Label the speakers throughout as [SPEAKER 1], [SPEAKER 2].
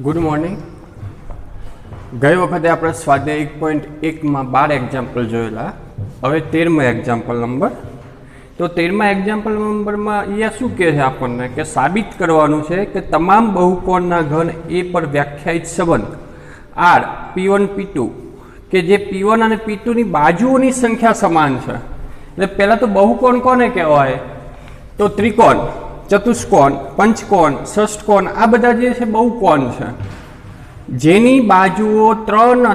[SPEAKER 1] Good morning. गई वखते આપણે સ્વાધ્યાય 1.1 માં 12 એક્ઝામ્પલ જોયેલા। હવે 13મા એક્ઝામ્પલ નંબર। તો 13મા એક્ઝામ્પલ નંબરમાં અહીંયા શું કહે છે આપણને કે સાબિત કરવાનું છે કે તમામ બહુકોણના ઘન એ પર વ્યાખ્યાયિત સંબંધ R P1 P2 કે જે P1 અને P2 ની બાજુઓની સંખ્યા સમાન છે। એટલે પહેલા તો બહુકોણ કોને કહેવાય? તો ત્રિકોણ, ચતુષ્કોણ, પંચકોણ, ષષ્ઠકોણ આ બધા જે છે બહુકોણ છે, જેની બાજુઓ 3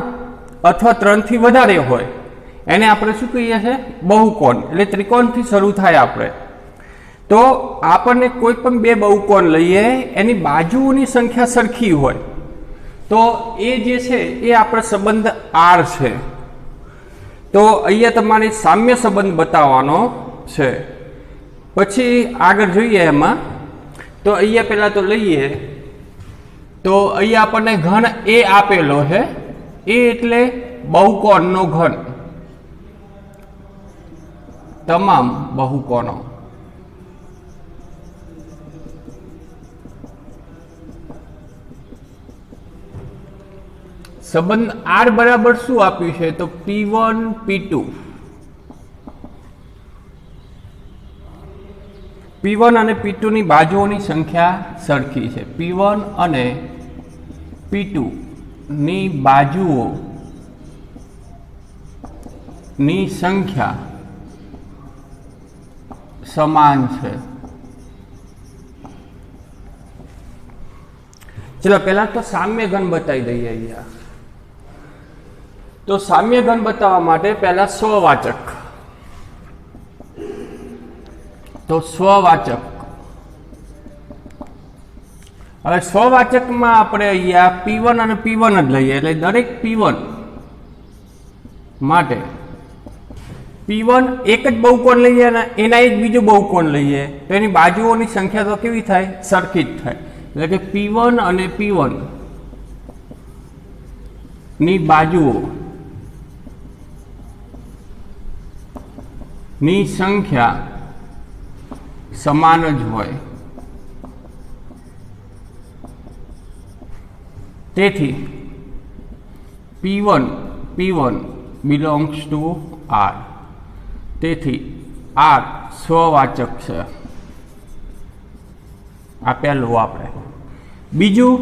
[SPEAKER 1] અથવા 3 થી વધારે હોય એને આપણે શું કહીએ છીએ? બહુકોણ। એટલે ત્રિકોણથી શરૂ થાય આપણે। તો આપણને કોઈ પણ બે બહુકોણ લઈએ એની બાજુઓની સંખ્યા સરખી હોય તો એ જે છે એ આપણો સંબંધ R છે। તો અહીંયા તમારે સામ્ય સંબંધ બતાવવાનો છે। પછી આગળ જોઈએ એમાં, તો અહીંયા પહેલા તો લઈએ તો અહીંયા આપણને ઘન એ આપેલો છે। એ એટલે બહુકોણનો ઘન, તમામ બહુકોણો। સંબંધ R બરાબર શું આપ્યું છે? તો P1 P2। P1 અને P2 ની બાજુઓની સંખ્યા સરખી છે। P1 અને P2 ની બાજુઓ ની સંખ્યા સમાન છે। ચલો પહેલા તો સામ્ય ઘન બતાવી દઈએ અહીંયા। તો સામ્ય ઘન બતાવવા માટે પહેલા સ્વવાચક। તો સ્વવાચક, હવે સ્વવાચકમાં આપણે અહીંયા P1 અને P1 જ લઈએ। એટલે દરેક P1 માટે P1 એક જ બહુકોણ લઈએ અને એના એક બીજું બહુકોણ લઈએ તો એની બાજુઓની સંખ્યા તો કેવી થાય? સરખી જ થાય। એટલે કે P1 અને P1 ની બાજુઓ ની સંખ્યા સમાન જ હોય। તેથી P1 belongs to R। તેથી R સ્વવાચક છે। આ પહેલું આપણે। બીજું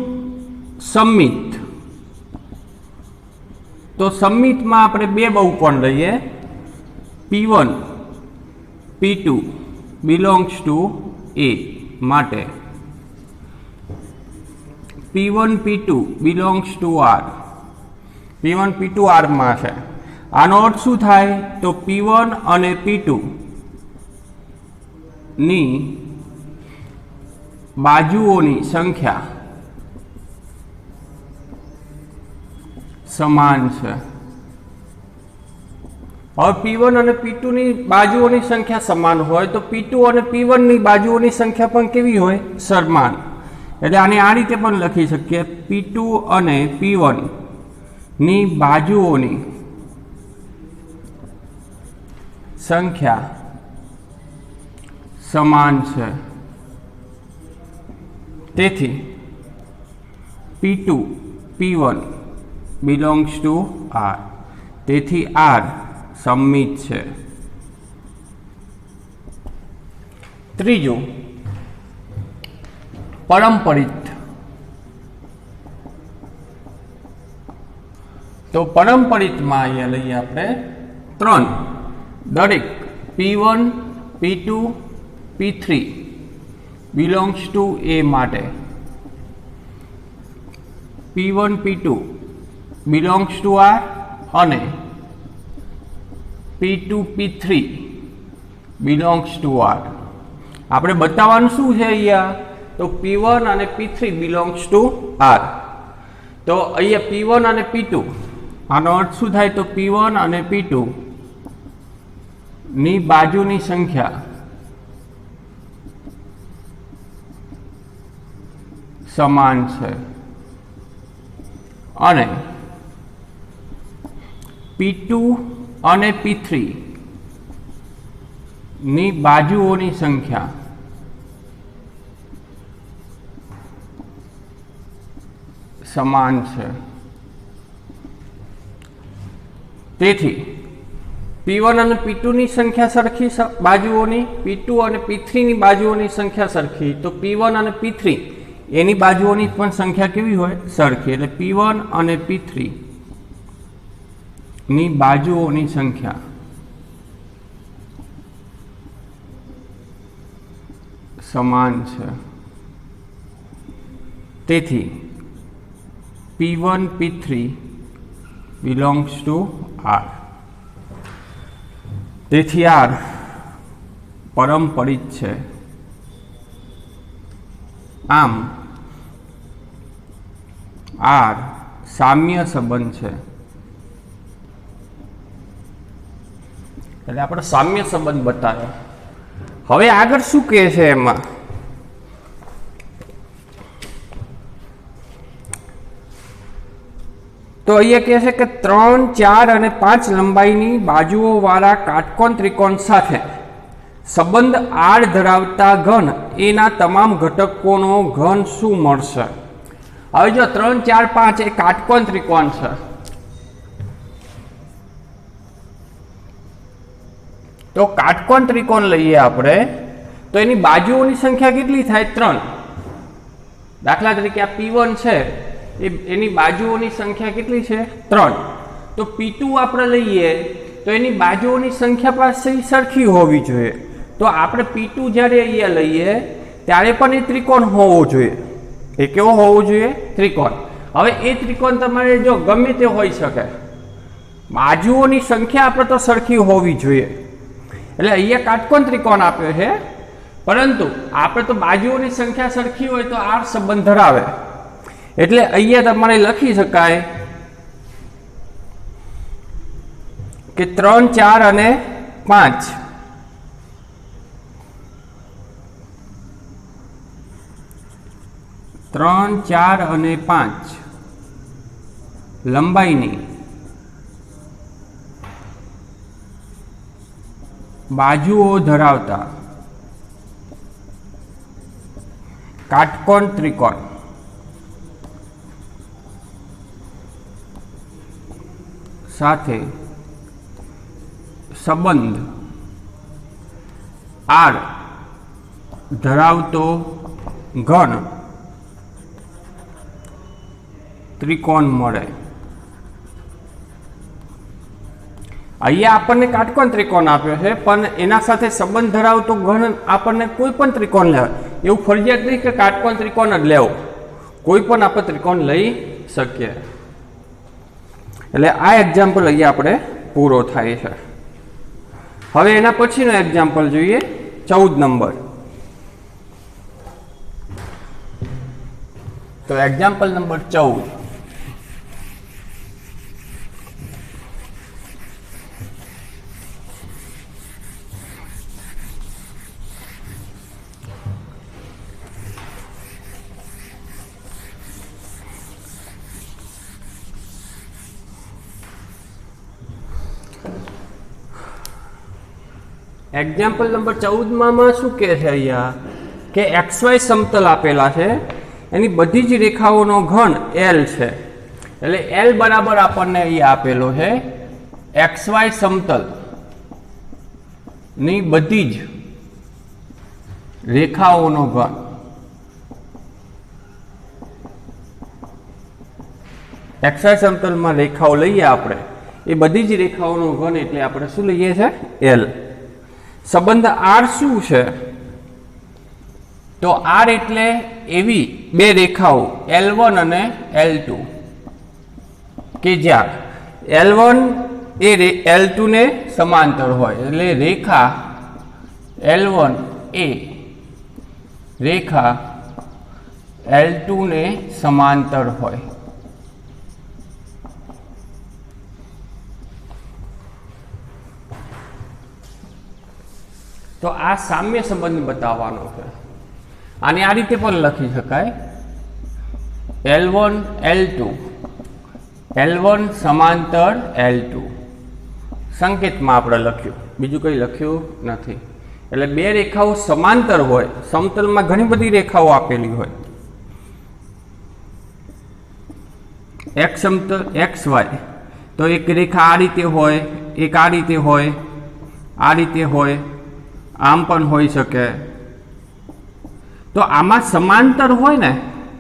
[SPEAKER 1] સંમિત। તો સંમિતમાં આપણે બે બહુકોણ લઈએ। P1 P2 belongs to A માટે P1 P2 belongs to R। P1 P2 R માં છે। આનો અર્થ શું થાય? તો P1 અને P2 ની બાજુઓની સંખ્યા સમાન છે। હવે P1 અને P2 ની બાજુઓની સંખ્યા સમાન હોય તો P2 અને P1 ની બાજુઓની સંખ્યા પણ કેવી હોય? સમાન। એટલે આને આ રીતે પણ લખી શકીએ, P2 અને P1 ની બાજુઓની સંખ્યા સમાન છે। તેથી P2 P1 belongs to R। તેથી R સંમિત છે। ત્રીજું પરંપરિત। તો પરંપરિતમાં અહીંયા લઈએ આપણે 3 દરેક P1 P2 P3 belongs to A માટે P1 P2 belongs to R અને P2 P3 belongs to R। આપણે બતાવવાનું શું છે અહીંયા? તો P1 અને P3 belongs to R। તો અહીંયા P1 અને P2 આનો અર્થ શું થાય? તો P1 અને P2 ની બાજુની સંખ્યા સમાન છે અને P2 અને P3 ની બાજુઓની સંખ્યા સમાન છે। તેથી P1 અને P2 ની સંખ્યા સરખી બાજુઓની, P2 અને P3 ની બાજુઓની સંખ્યા સરખી, તો P1 અને P3 એની બાજુઓની પણ સંખ્યા કેવી હોય? સરખી। એટલે P1 અને P3 ની બાજુઓની સંખ્યા સમાન છે। તેથી P1 P3 belongs to R। તેથી R પરમપરિત છે। આમ R સામ્ય સંબંધ છે। એટલે આપણે સામ્ય સંબંધ બતાવ્યો। હવે આગળ શું કહે છે એમાં? તો અહીંયા કહે છે કે 3, 4 અને 5 લંબાઈની બાજુઓ વાળા કાટકોણ ત્રિકોણ સાથે સંબંધ R ધરાવતા ઘન એના તમામ ઘટકોનો ઘન શું મળશે? હવે જો 3, 4, 5 એ કાટકોણ ત્રિકોણ છે, તો કાટકોણ ત્રિકોણ લઈએ આપણે, તો એની બાજુઓની સંખ્યા કેટલી થાય? 3। દાખલા તરીકે આ P1 છે, એની બાજુઓની સંખ્યા કેટલી છે? 3। તો P2 આપણે લઈએ તો એની બાજુઓની સંખ્યા પાસે સરખી હોવી જોઈએ। તો આપણે P2 જ્યારે અહીંયા લઈએ ત્યારે પણ એ ત્રિકોણ હોવો જોઈએ। એ કેવો હોવો જોઈએ? ત્રિકોણ। હવે એ ત્રિકોણ તમારે જો ગમે તે હોઈ શકે, બાજુઓની સંખ્યા આપણે તો સરખી હોવી જોઈએ। એટલે અહીંયા કાટકોણ ત્રિકોણ આપ્યો છે, પરંતુ આપણે તો બાજુઓની સંખ્યા સરખી હોય તો R સંબંધ ધરાવે। એટલે અહીંયા તમારે લખી શકાય કે 3, 4 અને 5 3, 4 અને 5 લંબાઈની બાજુઓ ધરાવતા કાટકોણ ત્રિકોણ સાથે સંબંધ R ધરાવતો ઘન ત્રિકોણ મળે। અહીંયા આપણને કાટકોણ ત્રિકોણ આપ્યો છે, પણ એના સાથે સંબંધ ધરાવતો ઘન આપણને કોઈ પણ ત્રિકોણ લેવાય, એવું ફરજિયાત નહીં કે કાટકોણ ત્રિકોણ જ લેવો, કોઈ પણ આપણે ત્રિકોણ લઈ શકીએ। એટલે આ એક્ઝામ્પલ અહીંયા આપણે પૂરો થાય છે। હવે એના પછીનો એક્ઝામ્પલ જોઈએ, 14 નંબર। તો એક્ઝામ્પલ નંબર 14। એક્ઝામ્પલ નંબર 14 માં શું કહે છે અહીંયા કે XY સમતલ આપેલા છે, એની બધી જ રેખાઓનો ઘન L છે। એટલે L બરાબર આપણને અહીંયા આપેલો છે XY સમતલ ની બધી જ રેખાઓનો ઘન। XY સમતલમાં રેખાઓ લઈએ આપણે, એ બધી જ રેખાઓનો ઘન એટલે આપણે શું લઈએ છે? L। સંબંધ R શું છે? તો R એટલે એવી બે રેખાઓ L1 અને L2 કે જ્યાં L1 એ L2 ને સમાંતર હોય, એટલે રેખા L1 એ રેખા L2 ને સમાંતર હોય। તો આ સામ્ય સંબંધ બતાવવાનો છે। આને આ રીતે પણ લખી શકાય, L1 L2 L1 સમાંતર L2 સંકેતમાં આપણે લખ્યું, બીજું કંઈ લખ્યું નથી। એટલે બે રેખાઓ સમાંતર હોય, સમતલમાં ઘણી બધી રેખાઓ આપેલી હોય, एक्स समतल एक्स वाय तो एक रेखा आ रीते होय, एक आ रीते होय, आ रीते होय, आम पण होई शके। तो आमा समांतर होय ने,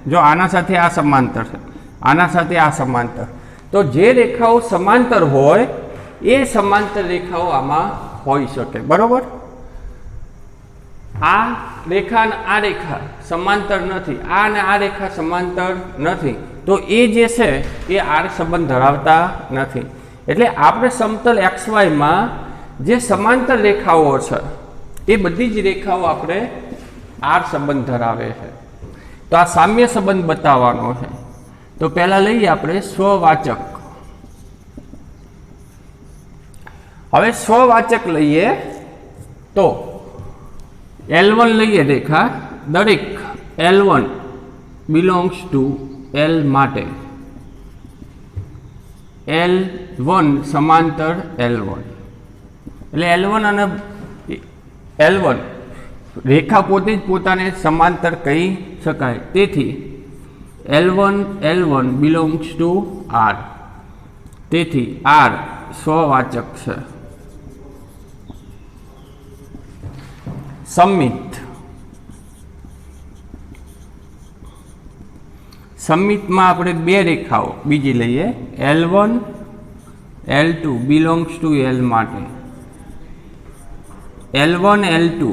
[SPEAKER 1] जो आना साथे आ समांतर छे, आना साथे आ समांतर, तो जे रेखाओ समांतर होय ए समांतर रेखाओ आमा होई शके। बरोबर। आ रेखा ने आ रेखा समांतर नथी, आ ने आ रेखा समांतर नथी, तो ए जे छे ए आर संबंध धरावता नथी। एटले आपणे समतल एक्स वाय मां जे समांतर रेखाओ छे ए बधी ज रेखाओ आपणे आर संबंध धरावे छे। तो आ साम्य संबंध बतावવાનો छे। तो पहला लईए आपणे स्ववाचक। हवे स्ववाचक लईए तो L1 लईए रेखा, दरेक L1 बिलोंग्स टू L माटे L1 समांतर L1 એટલે L1 અને L1 રેખા પોતે જ પોતાને સમાંતર કહી શકાય। તેથી L1 બિલોંગ્સ ટુ R, તેથી R સ્વવાચક છે। सम्मित, सम्मित में आपणे बे रेखाओ बीजी लईए L1 L2 belongs to L माटे L1 L2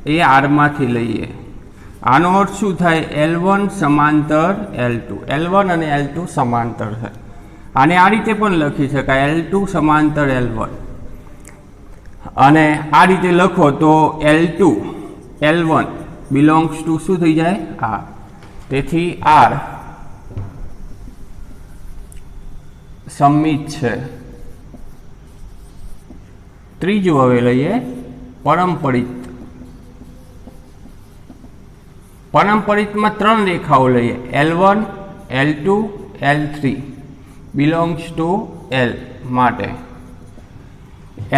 [SPEAKER 1] ए R मांथी लईए। आनो अर्थ शुं थाय? L1 समांतर L2, L1 અને L2 समांतर है। आने आ रीते पण लखी शकाय L2 समांतर L1 અને આ રીતે લખો તો L2 L1 બિલોંગ્સ ટુ શું થઈ જાય? R। તેથી R સમમિત છે। ત્રીજું હવે લઈએ પરમપરિત। પરમપરિતમાં ત્રણ રેખાઓ લઈએ L1 L2 L3 belongs to L માટે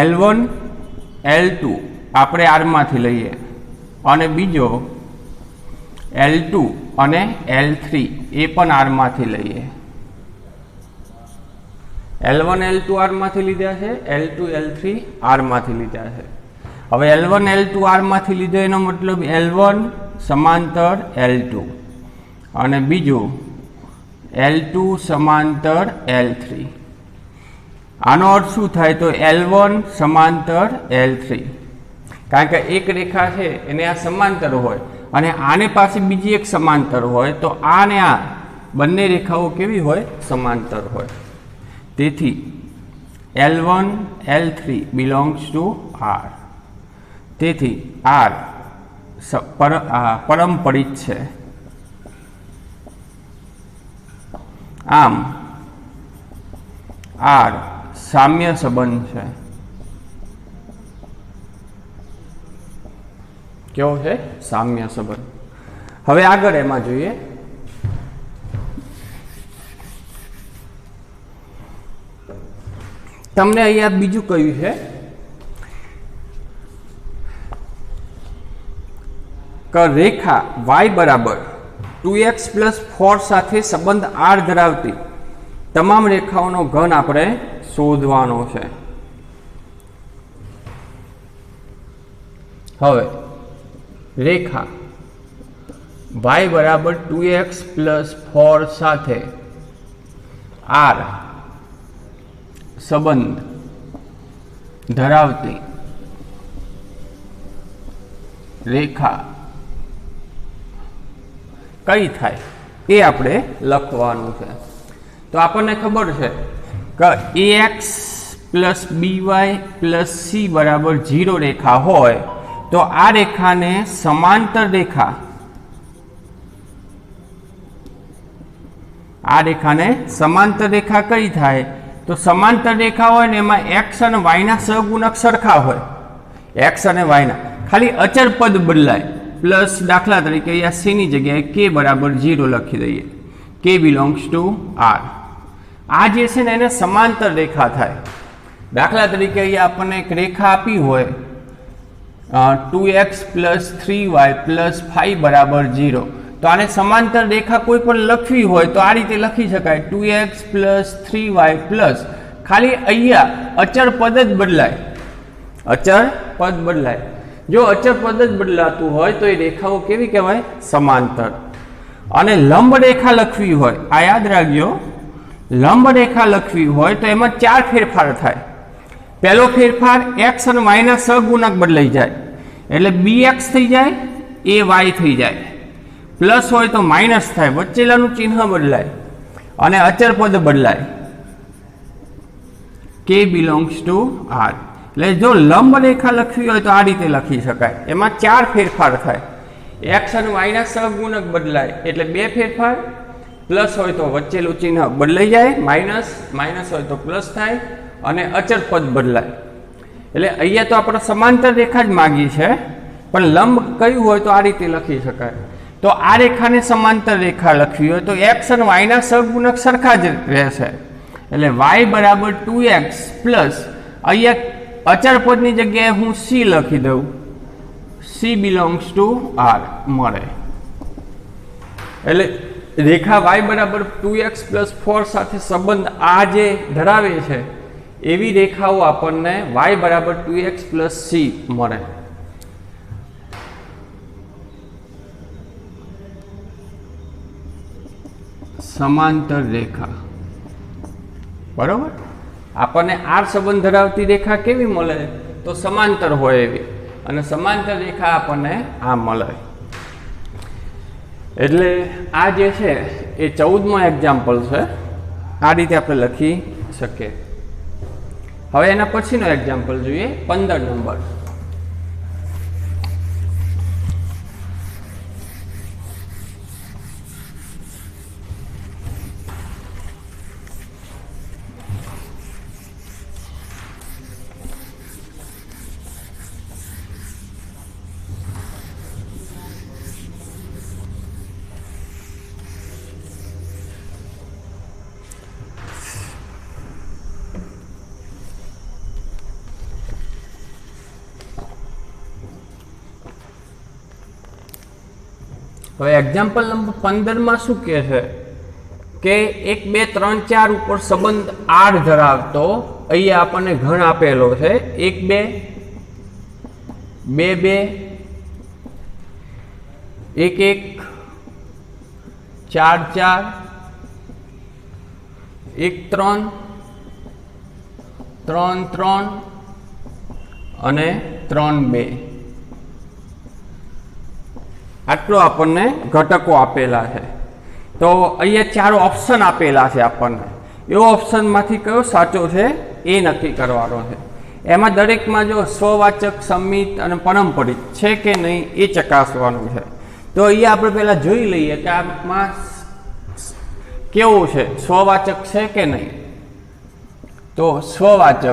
[SPEAKER 1] L1 L2 આપણે R मांथी लईए અને બીજો L2 અને L3 એ પણ R मांथी लईए। L1 L2 R मांथी लीधा है, L2 L3 R मांथी लीधा है। હવે L1 L2 R मांथी लीधो एनो मतलब L1 समांतर L2 અને બીજું L2 समांतर L3। आनो अर्थ शू थाय? तो L1 समांतर L3, कारण के एक रेखा है एने आ समांतर होय अने आने पासे बीजी एक समांतर होय तो आ ने आ बंने रेखाओ केवी होय? समांतर होय। तेथी L1 L3 belongs to R, तेथी R परमपरित छे। आम R साम्य संबंध है। क्यों है? साम्य संबंध। हवे आगळ एमां जोईए तमने अहींया बीजुं कह्युं है कि रेखा y बराबर 2x + 4 साथे संबंध R धरावती तमाम रेखाओनो घन आपणे शोधवानो छे। हवे रेखा y बराबर 2x + 4 साथे R संबंध धरावती रेखा कई थाय ए आपणे लखवानुं छे। तो आपने खबर है कि ax + by + c बराबर 0 रेखा होय तो आ रेखा ने समांतर रेखा, आ रेखा ने समांतर रेखा कई थाय? तो समांतर रेखा होय ने एमां x અને y ना सहगुणक सरखा होय। x અને y ना खाली अचर पद बदलाय प्लस दाखला तरीके या c ની જગ્યાએ k बराबर 0 લખી દઈએ। k belongs to R। आ जे छे ने एने समांतर रेखा थाय। दाखला तरीके अहींया आपणे एक रेखा आपी होय 2x + 3y + 5 बराबर 0 તો આને સમાંતર રેખા કોઈ પણ લખવી હોય તો આ રીતે લખી શકાય 2x + 3y પ્લસ ખાલી અહીંયા અચળ પદ જ બદલાય, અચળ પદ બદલાય. જો અચળ પદ જ બદલાતું હોય તો એ રેખાઓ કેવી કહેવાય? સમાંતર. અને લંબ રેખા લખવી હોય, આ યાદ રાખજો, લંબ રેખા લખવી હોય તો એમાં 4 ફેરફાર થાય. પહેલો ફેરફાર x અને y ના સહગુણક બદલાઈ જાય, એટલે bx થઈ જાય, ay થઈ જાય. પ્લસ હોય તો માઇનસ થાય, વચ્ચેલાનું ચિહ્ન બદલાય અને અચળ પદ બદલાય. k belongs to r. એટલે જો લંબ રેખા લખવી હોય તો આ રીતે લખી શકાય. એમાં 4 ફેરફાર થાય. x અને y ના સહગુણક બદલાય એટલે 2 ફેરફાર. પ્લસ હોય તો વચ્ચેલું ચિહ્ન બદલાઈ જાય, માઇનસ, માઇનસ હોય તો પ્લસ થાય અને અચળ પદ બદલાય. એટલે અહીંયા તો આપણે સમાંતર રેખા જ માગી છે, પણ લંબ કયું હોય તો આ રીતે લખી શકાય. તો આ રેખાને સમાંતર રેખા લખવી હોય તો x અને y ના સહગુણક સરખા જ રહેશે. એટલે y બરાબર 2x પ્લસ અહીંયા અચળ પદની જગ્યાએ હું c લખી દઉં, c બિલોંગ્સ ટુ r મળે. એટલે રેખા y બરાબર 2x + 4 સાથે સંબંધ આ જે ધરાવે છે એવી રેખાઓ આપણને y બરાબર 2x + c મળે. સમાંતર રેખા, બરોબર. આપણને આર સંબંધ ધરાવતી રેખા કેવી મળે? તો સમાંતર હોય એવી, અને સમાંતર રેખા આપણને આ મળે. એટલે આ જે છે એ 14મો એક્ઝામ્પલ છે. આ રીતે આપણે લખી શકીએ. હવે એના પછીનો એક્ઝામ્પલ જોઈએ, 15 નંબર. હવે એક્ઝામ્પલ નંબર 15 માં શું કહે છે કે 1 2 3 4 ઉપર સંબંધ આર ધરાવતો અહીંયા આપણને ઘણ આપેલો છે. 1 2 2 2 1 1 4 4 1 3 3 3 અને 3 2. આટલો આપણને ઘટકો આપેલા છે. તો અહીંયા 4 ઓપ્શન આપેલા છે આપણને. એવો ઓપ્શનમાંથી કયો સાચો છે એ નક્કી કરવાનો છે. એમાં દરેકમાં જો સ્વવાચક, સંમિત અને પરંપરિત છે કે નહીં એ ચકાસવાનું છે. તો અહીંયા આપણે પહેલાં જોઈ લઈએ કે આમાં કેવું છે, સ્વવાચક છે કે નહીં. તો સ્વવાચક,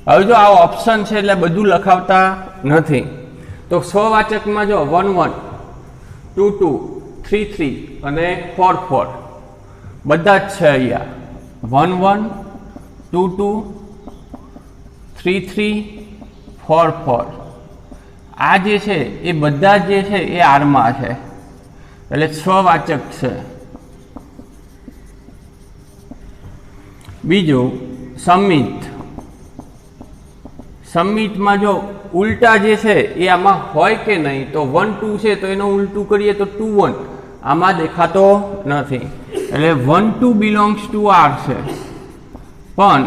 [SPEAKER 1] હવે જો આ ઓપ્શન છે એટલે બધું લખાવતા નથી. તો સ્વવાચકમાં જો 1 1 2 2 3 3 અને 4 4 બધા જ છે અહીંયા. 1 1 2 2 3 3 4 4 આ જે છે એ બધા જે છે એ આરમાં છે, એટલે સ્વવાચક છે. બીજું સંમિત. સંમિતમાં જો ઉલટા જે છે એ આમાં હોય કે નહીં, તો 1 2 છે તો એનું ઉલટું કરીએ તો 2 1 આમાં દેખાતો નથી, એટલે 1 2 બિલોંગ્સ ટુ આર છે. પણ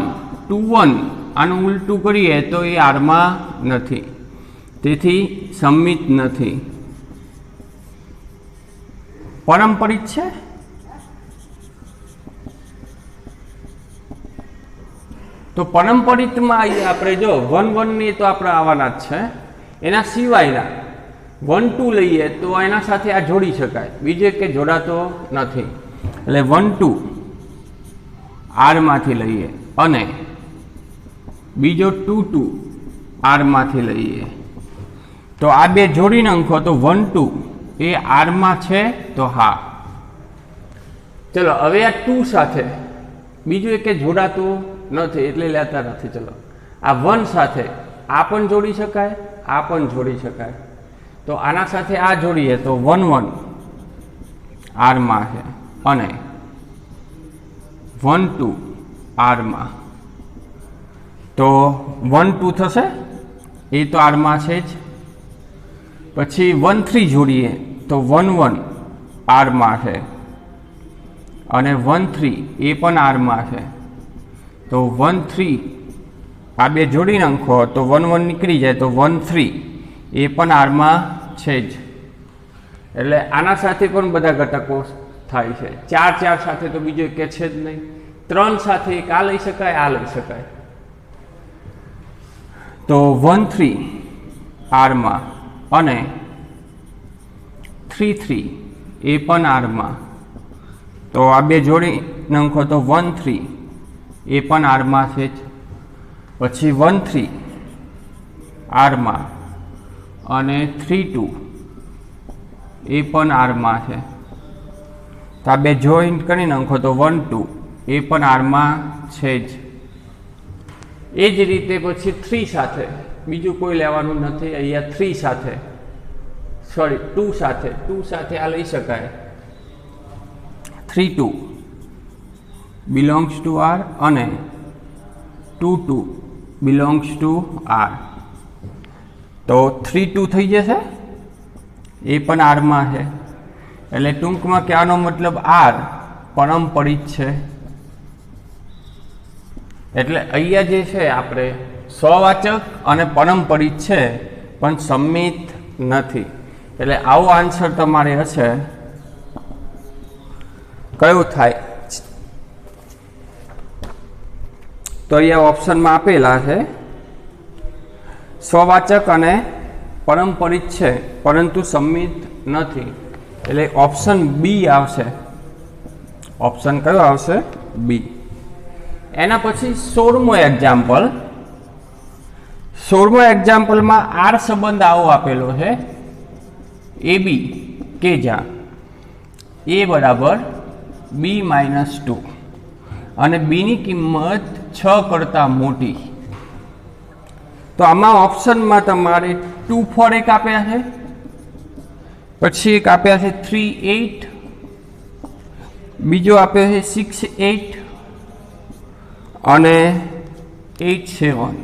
[SPEAKER 1] 2 1 આનું ઉલટું કરીએ તો એ આરમાં નથી, તેથી સંમિત નથી. પરંપરિત છે. તો પરંપરિતમાં અહીંયા આપણે જો 1 1 ની તો આપણે આવવાના જ છે. એના સિવાયના 1 2 લઈએ તો એના સાથે આ જોડી શકાય, બીજે કે જોડાતો નથી. એટલે 1 2 આરમાંથી લઈએ અને બીજો 2 2 આરમાંથી લઈએ, તો આ બે જોડીને અંકો તો 1 2 એ આરમાં છે તો હા. ચલો હવે આ 2 સાથે બીજું એક જોડાતું નથી એટલે લેતા નથી. ચલો આ 1 સાથે આ પણ જોડી શકાય, આ પણ જોડી શકાય. તો આના સાથે આ જોડીએ તો 1 1 आर में है अने 1 2 आर में तो 1 2 थशे ए तो आर में है ज पछी 1 3 जोड़ीए तो 1 1 आर में है अने 1 3 ए पण आर में है तो 1 3 आ बे जोड़ी नाखो तो 1 1 निकली जाए तो 1 3 ए पण आर में है ज एटले आना साथे पण बधा घटको थाय छे 4 4 साथे तो बीजो के छे ज नहीं 3 साथे एक आ लई शकाय आ लई शकाय तो 1 3 आर में अने 3 3 ए पण आर में तो आ बे जोड़ी नाखो तो 1 3 ए पण आर में है पछी 1 3 आर में अने 3 2 ए पण आर में है तो आ बे जॉइंट करी नाखो तो 1 2 ए पण आर में है ज ए ज रीते पछी 3 साथे बीजू कोई लेवानुं नथी अहींया 3 साथे सॉरी 2 साथे आ लई शकाय 3 2 बिलोंग्स टू आर अने 2 2 बिलोंग्स टू आर तो 3 2 थई जशे ए पण आर में है एटले टूंक में कहेवानो मतलब आर परमपरित छे एटले अहींया जे छे आपणे स्ववाचक अने परमपरित छे पण सम्मित नथी एटले आवो आंसर तमारे हशे कयो थाय तो अहींया ऑप्शन में आपेला है स्ववाचक अने परमपरित छे परंतु सम्मित नथी एटले ऑप्शन बी आवशे ऑप्शन कयो आवशे बी एना पछी 16मो एक्जाम्पल में आर संबंध आवो आपेलो है ए बी के ज्यां ए बराबर बी -2 अने बी नी किंमत 6 करता मोटी तो आमा ऑप्शन में तमारे 2 4 एक आप्या है पछी एक आप्या है 3 8 बीजो आप्यो है 6 8 अने 8 7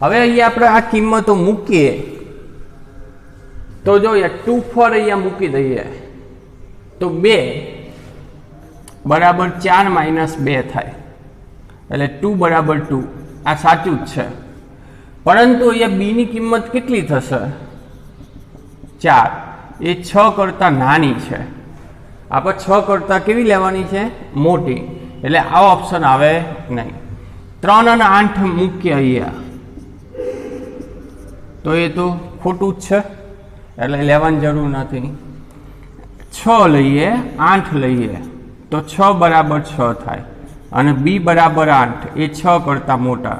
[SPEAKER 1] हवे अहींया आपणे आ किंमतो मूकीए तो जो 2 4 अहींया मूकी दईए तो 2 बराबर 4 - 2 थाय एटले 2 बराबर 2 आ साचुं ज छे परंतु अहींया बी नी किंमत केटली थशे 4 ए 6 करता नानी छे आपणे 6 करता केवी लेवानी छे मोटी एटले आ ऑप्शन आवे नहीं 3 અને 8 मूकीए अहींया तो ये तो खोटू ज एटले लेवानी जरूर नहीं 6 लईए 8 लईए तो 6 बराबर 6 थाय अने बी बराबर 8 ए 6 करता मोटा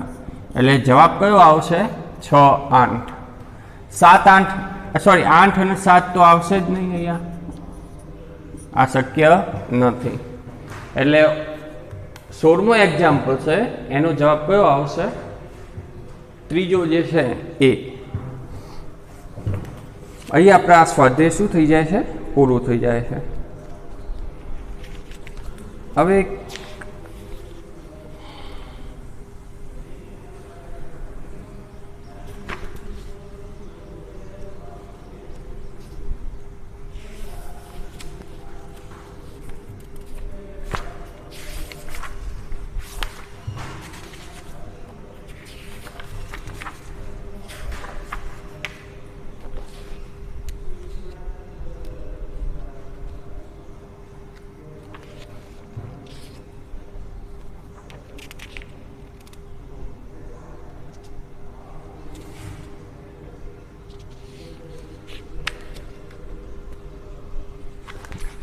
[SPEAKER 1] एटले जवाब कयो आवशे 6 8 7 8 सॉरी 8 અને 7 तो आवशे ज नहीं अहींया आ शक्य नहीं एटले 16मो एक्जाम्पल है एनो जवाब कयो आवशे त्रीजो जे छे ए अहीं आपणे आ स्वाध्याय शुं थई जाय छे पूरुं थई जाय छे हवे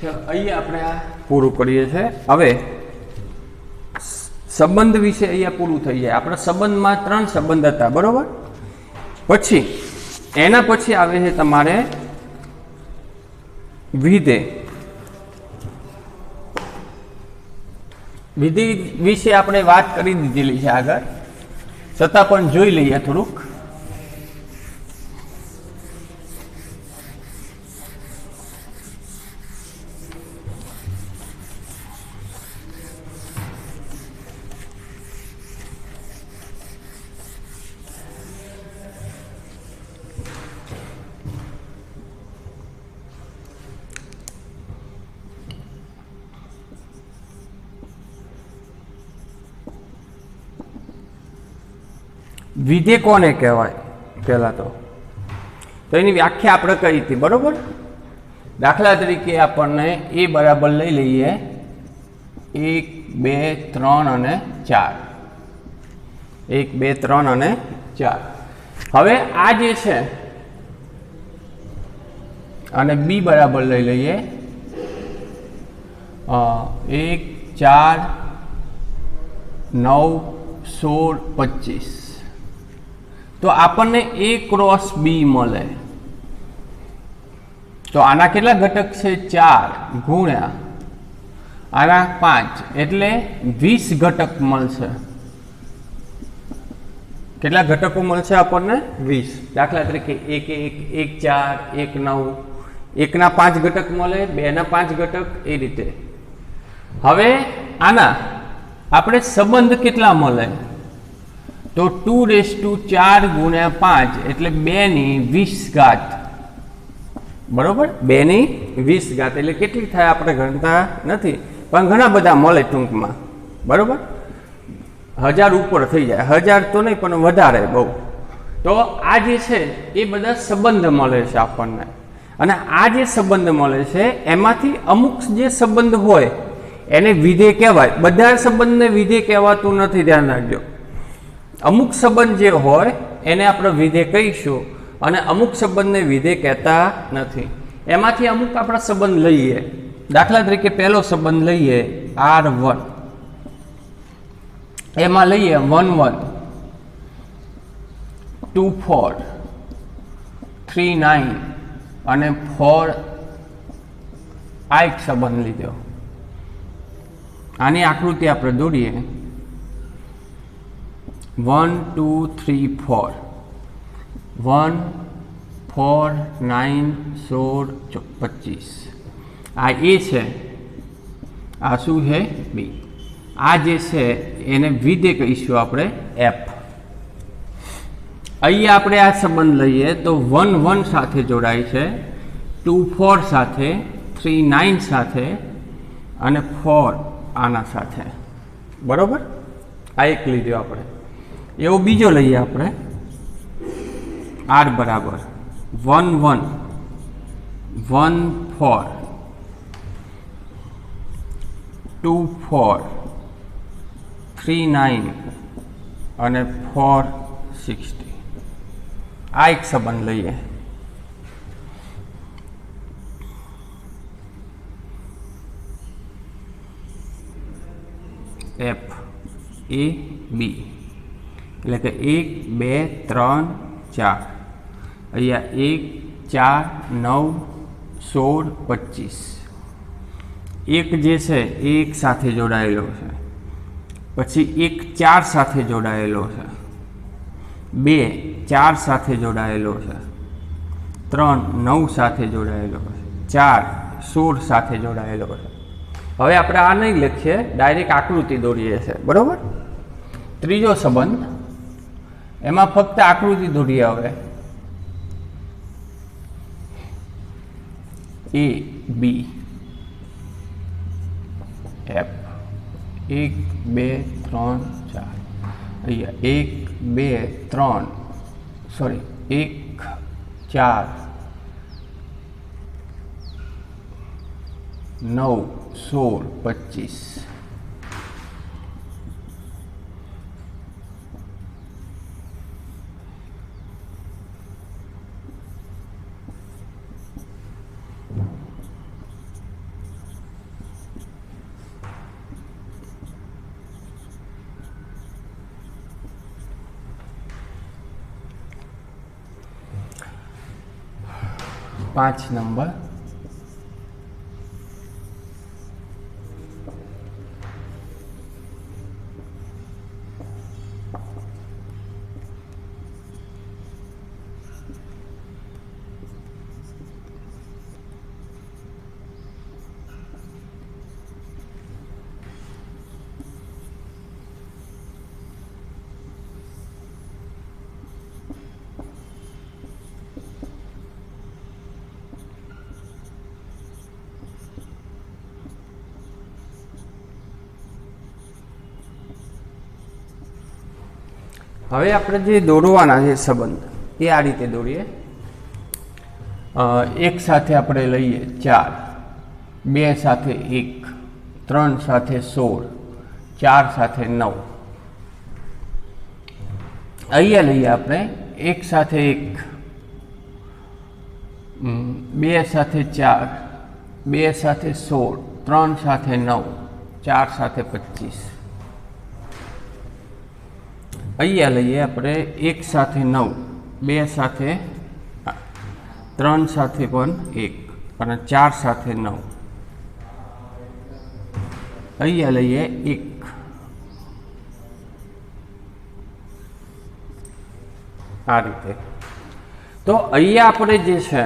[SPEAKER 1] अहीं आपणे आ पूरुं करीए छे हवे संबंध विषे अहीं पूरुं थई जाय आपणे संबंधमां 3 संबंध हता बरोबर पछी एना पछी आवे छे तमारे विधेय विधि विषे आपणे वात करी दीधेली छे आगळ छतां पण जोई लईए थोडुंक વિધેય કોને કહેવાય પહેલા તો એની વ્યાખ્યા આપણે કરી હતી બરોબર। દાખલા તરીકે આપણને એ બરાબર લઈ લઈએ 1 2 3 અને 4 1 2 3 અને 4। હવે આ જે છે અને બી બરાબર લઈ લઈએ 1 4 9 16 25। તો આપણને A ક્રોસ બી મળે। તો આના કેટલા ઘટક છે 4 ગુણ્યા આના 5 એટલે 20 ઘટક મળશે। કેટલા ઘટકો મળશે આપણને 20। દાખલા તરીકે 1 1 1 4 1 9 1 ના 5 ઘટક મળે 2 ના 5 ઘટક એ રીતે। હવે આના આપણે સંબંધ કેટલા મળે તો 2⁴ ગુણ્યા 5 એટલે 2 ની 20 ઘાત બરોબર। 2 ની 20 ઘાત એટલે કેટલી થાય આપણે ગણતા નથી પણ ઘણા બધા મળે ટૂંકમાં બરોબર। 1000 ઉપર થઈ જાય 1000 તો નહીં પણ વધારે બહુ। તો આ જે છે એ બધા સંબંધ મળે છે આપણને અને આ જે સંબંધ મળે છે એમાંથી અમુક જે સંબંધ હોય એને વિધેય કહેવાય। બધા સંબંધને વિધેય કહેવાતું નથી ધ્યાન રાખજો। અમુક સંબંધ જે હોય એને આપણે વિધેય કહીશું અને અમુક સંબંધને વિધેય કહેતા નથી। એમાંથી અમુક આપણા સંબંધ લઈએ। દાખલા તરીકે પહેલો સંબંધ લઈએ R1 એમાં લઈએ 1 1 2 4 3 9 અને 4 આ એક સંબંધ લીધો। આની આકૃતિ આપણે દોરીએ 1 2 3 4 1 4 9 16 25 આ એ છે આ શું છે બી। આ જે છે એને વિધેય કહીશું આપણે એફ। અહીંયા આપણે આ સંબંધ લઈએ તો 1 1 સાથે જોડાય છે 2 4 સાથે 3 9 સાથે અને 4 આના સાથે બરોબર। આ એક લીધો આપણે। એવો બીજો લઈએ આપણે R બરાબર 1 1 1 4 2 4 3 9 અને 4 60 આ એક સંબંધ લઈએ। એફ એ બી એટલે કે 1 2 3 4 અહીંયા 1 4 9 16 25 એક જે છે એ એક સાથે જોડાયેલો છે પછી 1 4 સાથે જોડાયેલો છે 2 4 સાથે જોડાયેલો છે 3 9 સાથે જોડાયેલો છે 4 16 સાથે જોડાયેલો છે। હવે આપણે આ નહીં લખીએ ડાયરેક્ટ આકૃતિ દોરીએ છીએ બરોબર। ત્રીજો સંબંધ એમાં ફક્ત આકૃતિ દોરીએ। હવે એ બી એફ 1 2 3 4 અહીંયા 1 2 3 સોરી 1 4 9 16 25 5 નંબર હવે આપણે જે દોરવાના છે સંબંધ એ આ રીતે દોરીએ. એક સાથે આપણે લઈએ 4, 2 સાથે 1, 3 સાથે 16, 4 સાથે 9. અહીંયા લઈએ આપણે 1 સાથે 1, 2 સાથે 4, 2 સાથે 16, 3 સાથે 9, 4 સાથે 25. અહીંયા લઈએ આપણે 1 સાથે 9, 2 સાથે 3 સાથે પણ 1 અને 4 સાથે 9. અહીંયા લઈએ 1. આ રીતે. તો અહીંયા આપણે જે છે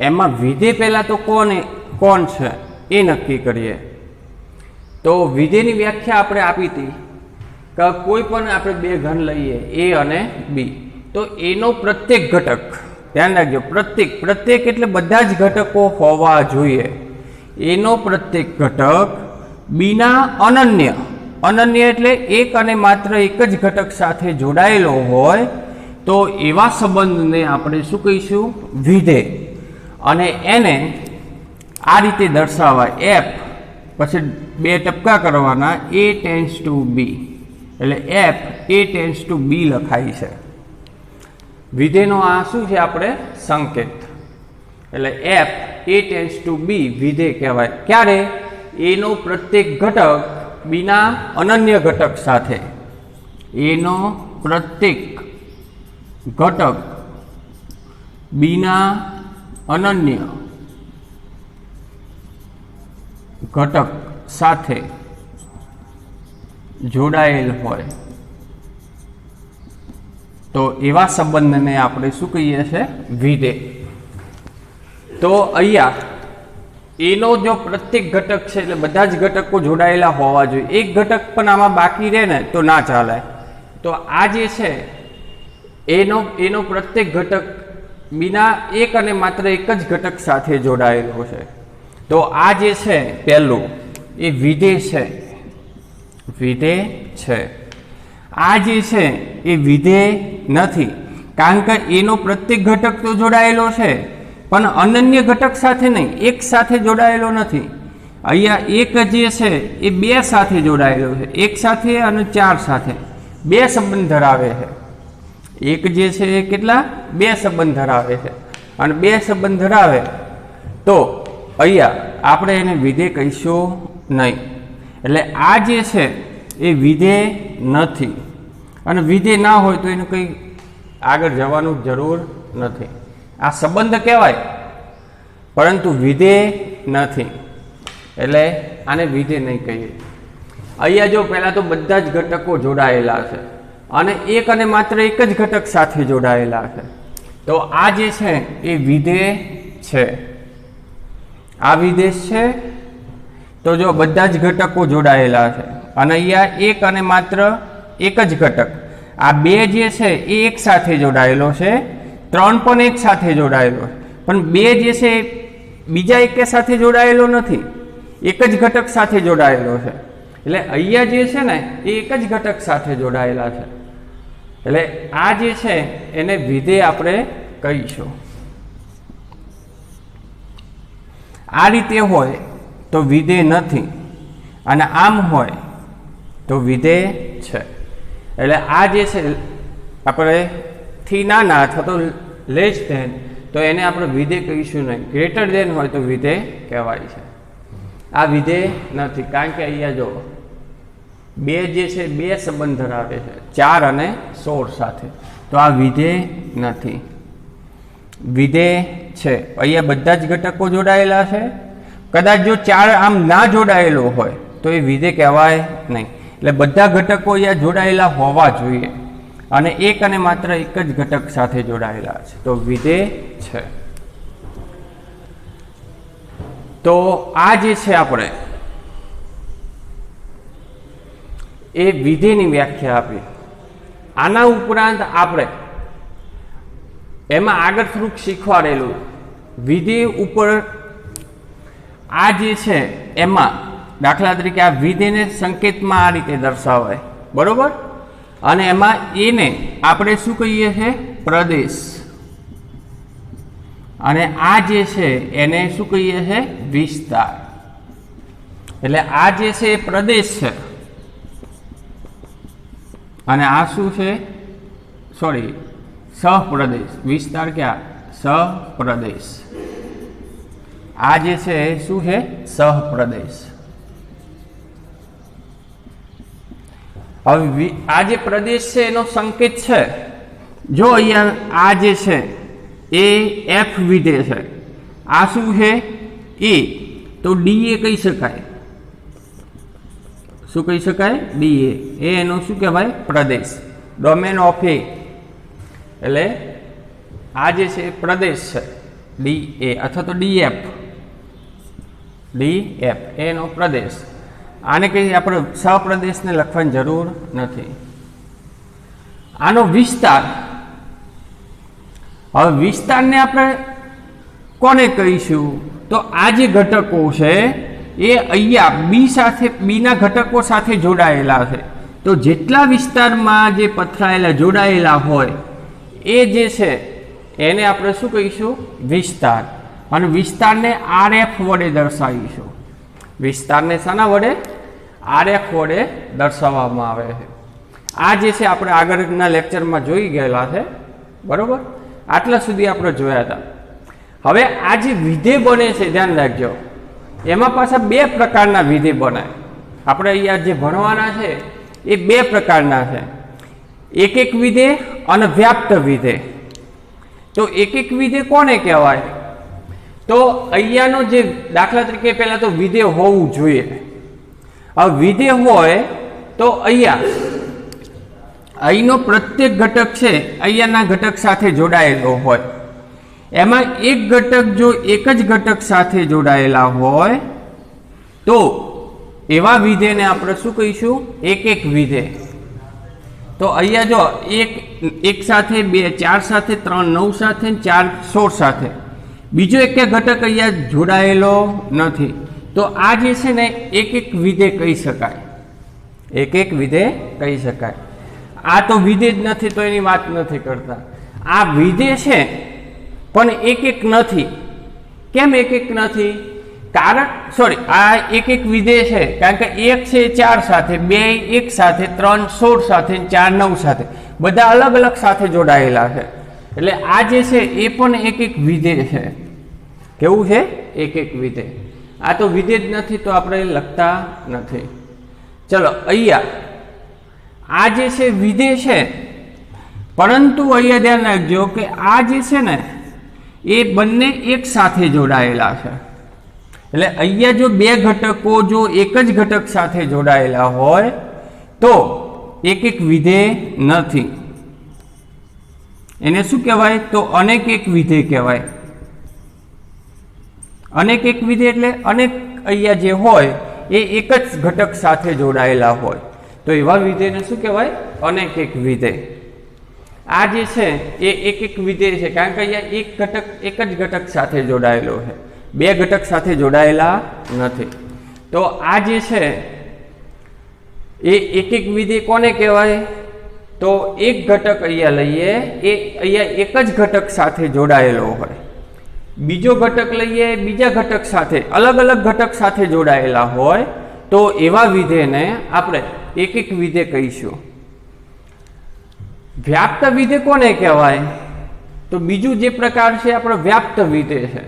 [SPEAKER 1] એમાં વિધેય પહેલાં તો કોણ છે એ નક્કી કરીએ. તો વિધેયની વ્યાખ્યા આપણે આપી હતી કે કોઈ પણ આપણે બે ઘન લઈએ એ અને બી, તો એનો પ્રત્યેક ઘટક, ધ્યાન રાખજો, પ્રત્યેક એટલે બધા જ ઘટકો હોવા જોઈએ. એનો પ્રત્યેક ઘટક બીના અનન્ય એટલે એક અને માત્ર એક જ ઘટક સાથે જોડાયેલો હોય તો એવા સંબંધને આપણે શું કહીશું? વિધેય. અને એને આ રીતે દર્શાવાય, એફ પછી 2 ટપકા કરવાના, a ટેન્ડ્સ ટુ બી, એટલે એફ a ટેન્ડ્સ ટુ બી લખાય છે. વિધેયનો આ શું છે? આપણે સંકેત. એટલે એફ a ટેન્ડ્સ ટુ બી વિધેય કહેવાય. ક્યારે? એનો પ્રત્યેક ઘટક બીના અનન્ય ઘટક સાથે, એનો પ્રત્યેક ઘટક બીના અનન્ય ઘટક સાથે જોડાયેલ હોય તો એવા સંબંધને આપણે શું કહીએ છીએ? વિધેય. તો અહીંયા એનો જો પ્રત્યેક ઘટક છે એટલે બધા જ ઘટકો જોડાયેલા હોવા જોઈએ. એક ઘટક પણ આમાં બાકી રહે ને તો ના ચાલે. તો આ જે છે એનો પ્રત્યેક ઘટક બીના એક અને માત્ર એક જ ઘટક સાથે જોડાયેલો છે. તો આ જે છે પહેલું એ વિધેય છે. આ જે છે એ વિધેય નથી, કારણ કે એનો પ્રત્યેક ઘટક તો જોડાયેલો છે પણ અનન્ય ઘટક સાથે નહીં, એક સાથે જોડાયેલો નથી. અહીંયા એક જે છે એ 2 સાથે જોડાયેલો છે, 1 સાથે અને 4 સાથે 2 સંબંધ ધરાવે છે. એક જે છે એ કેટલા? 2 સંબંધ ધરાવે છે. અને 2 સંબંધ ધરાવે તો અહીંયા આપણે એને વિધેય કહીશું નહીં. એટલે આ જે છે એ વિધેય નથી. અને વિધેય ના હોય તો એનું કંઈ આગળ જવાનું જરૂર નથી. આ સંબંધ કહેવાય પરંતુ વિધેય નથી, એટલે આને વિધેય નહીં કહીએ. અહીંયા જો પહેલાં તો બધા જ ઘટકો જોડાયેલા છે અને એક અને માત્ર એક જ ઘટક સાથે જોડાયેલા છે, તો આ જે છે એ વિધેય છે. આ વિધેય છે. તો જો બધા જ ઘટકો જોડાયેલા છે અને અહીંયા એક અને માત્ર એક જ ઘટક, આ 2 જે છે એ એક સાથે જોડાયેલો છે, 3 પણ એક સાથે જોડાયેલો છે, પણ 2 જે છે બીજા એક સાથે જોડાયેલો નથી, એક જ ઘટક સાથે જોડાયેલો છે. એટલે અહીંયા જે છે ને એ એક જ ઘટક સાથે જોડાયેલા છે. એટલે આ જે છે એને વિધેય આપણે કહીશું. આ રીતે હોય તો વિધેય નથી અને આમ હોય તો વિધેય છે. એટલે આ જે છે આપણે થી નાના અથવા તો લેસ ધેન તો એને આપણે વિધેય કહીશું નહીં. ગ્રેટર ધેન હોય તો વિધેય કહેવાય છે. આ વિધેય નથી, કારણ કે અહીંયા જો 2 જે છે 2 સંબંધ ધરાવે છે 4 અને 16 સાથે, તો આ વિધેય નથી. વિધેય છે. અહીંયા બધા જ ઘટકો જોડાયેલા છે. કદાચ જો 4 આમ ના જોડાયેલો હોય તો એ વિધેય કહેવાય નહીં. એટલે બધા ઘટકો અહીંયા જોડાયેલા હોવા જોઈએ અને એક અને માત્ર એક જ ઘટક સાથે જોડાયેલા છે, તો વિધેય છે. તો આ જે છે આપણે એ વિધેયની વ્યાખ્યા આપી. આના ઉપરાંત આપણે એમાં આગળ થોડુંક શીખવાડેલું વિધેય ઉપર. આ જે છે એમાં દાખલા તરીકે આ વિધેયને સંકેતમાં આ રીતે દર્શાવાય, બરોબર? અને એમાં એને આપણે શું કહીએ છીએ? પ્રદેશ. અને આ જે છે એને શું કહીએ છીએ? વિસ્તાર. એટલે આ જે છે એ પ્રદેશ છે અને આ શું છે? સોરી, સહપ્રદેશ. વિસ્તાર ક્યાં? સહપ્રદેશ. આ જે છે શું છે? સહપ્રદેશ. હવે આ જે પ્રદેશ છે એનો સંકેત છે, જો અહીંયા આ જે છે એ એફ વિધેય છે, આ શું છે? એ. તો ડી એ કહી શકાય. શું કહી શકાય? ડી એ એનો શું કહેવાય? પ્રદેશ. ડોમેન ઓફ એ. એટલે આ જે છે પ્રદેશ છે ડી એ અથવા તો ડીએફ. ડીએફ એનો પ્રદેશ. આને કઈ આપણે સહપ્રદેશને લખવાની જરૂર નથી. આનો વિસ્તાર. હવે વિસ્તારને આપણે કોને કહીશું? તો આ જે ઘટકો છે એ અહીંયા બી સાથે, બીના ઘટકો સાથે જોડાયેલા છે. તો જેટલા વિસ્તારમાં જે પથરાયેલા જોડાયેલા હોય એ જે છે એને આપણે શું કહીશું? વિસ્તાર. અને વિસ્તારને RF વડે દર્શાવીશું. વિસ્તારને શાના વડે? RF વડે દર્શાવવામાં આવે છે. આ જે છે આપણે આગળના લેક્ચરમાં જોઈ ગયેલા છે, બરોબર? આટલા સુધી આપણે જોયા હતા. હવે આ જે વિધેય બને છે, ધ્યાન રાખજો, એમાં પાછા બે પ્રકારના વિધેય બને. આપણે અહીંયા જે ભણવાના છે એ બે પ્રકારના છે, એક વિધેય અને વ્યાપ્ત વિધેય. તો એક વિધેય કોને કહેવાય? તો અહીંયાનો જે દાખલા તરીકે પહેલા તો વિધેય હોવું જોઈએ. હવે વિધેય હોય તો અહીંનો પ્રત્યેક ઘટક છે અહીંયાના ઘટક સાથે જોડાયેલો હોય. એમાં એક ઘટક જો એક જ ઘટક સાથે જોડાયેલા હોય તો એવા વિધેયને આપણે શું કહીશું? એક વિધેય. તો અહીંયા જો એક સાથે, 2 4 સાથે, 3 9 સાથે, 4 16 સાથે, બીજો એક ઘટક અહીંયા જોડાયેલો નથી. તો આ જે છે ને એક વિધેય કહી શકાય. એક વિધેય કહી શકાય. આ તો વિધેય જ નથી તો એની વાત નથી કરતા. આ વિધેય છે પણ એક નથી. કેમ એક નથી? કારણ આ એક વિધેય છે કારણ કે 1 છે 4 સાથે, 2 1 સાથે, 3 16 સાથે, 4 9 સાથે, બધા અલગ અલગ સાથે જોડાયેલા છે. એટલે આ જે છે એ પણ એક વિધેય છે. કેવું છે? એક વિધેય. આ તો વિધેય જ નથી તો આપણે લખતા નથી. ચલો, અહીંયા આ જે છે વિધેય છે, પરંતુ અહીંયા ધ્યાન રાખજો કે આ જે છે ને એ બંને એક સાથે જોડાયેલા છે. એટલે અહીંયા જો બે ઘટકો જો એક જ ઘટક સાથે જોડાયેલા હોય તો એક વિધેય નથી. એને શું કહેવાય? તો અનેક વિધેય કહેવાય. અનેક વિધેય એટલે અનેક અહીંયા જે હોય એ એક જ ઘટક સાથે જોડાયેલા હોય તો એવા વિધેયને શું કહેવાય? અનેક વિધેય. આ જે છે એ એક વિધેય છે કારણ કે અહીંયા એક જ ઘટક સાથે જોડાયેલો છે, બે ઘટક સાથે જોડાયેલા નથી. તો આ જે છે એ એક વિધેય કોને કહેવાય? તો એક ઘટક અહીંયા લઈએ, એ અહીંયા એક જ ઘટક સાથે જોડાયેલો હોય. બીજો ઘટક લઈએ, બીજા ઘટક સાથે, અલગ અલગ ઘટક સાથે જોડાયેલા હોય તો એવા વિધેયને આપણે એક વિધેય કહીશું. વ્યાપ્ત વિધેય કોને કહેવાય? તો બીજું જે પ્રકાર છે આપણો વ્યાપ્ત વિધેય છે.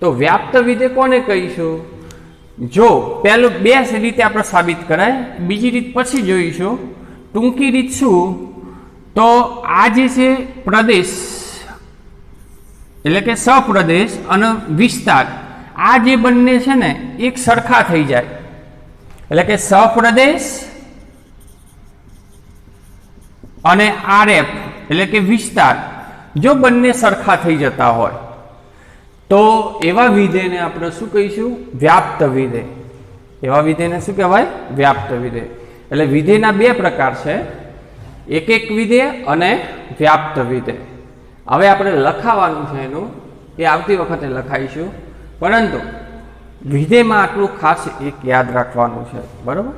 [SPEAKER 1] તો વ્યાપ્ત વિધેય કોને કહીશું? જો પહેલું બે રીતે આપણે સાબિત કરાય, બીજી રીત પછી જોઈશું. ટૂંકી રીત શું? તો આ જે છે પ્રદેશ એટલે કે સપ્રદેશ અને વિસ્તાર, આ જે બંને છે ને એક સરખા થઈ જાય. એટલે કે સપ્રદેશ અને RF એટલે કે વિસ્તાર જો બંને સરખા થઈ જતા હોય તો એવા વિધેયને આપણે શું કહીશું? વ્યાપ્ત વિધેય. એવા વિધેયને શું કહેવાય? વ્યાપ્ત વિધેય. એટલે વિધેયના બે પ્રકાર છે, એક વિધેય અને વ્યાપ્ત વિધેય. હવે આપણે લખાવાનું છે એનું, એ આવતી વખતે લખાઈશું, પરંતુ વિધેયમાં આટલું ખાસ એક યાદ રાખવાનું છે, બરાબર?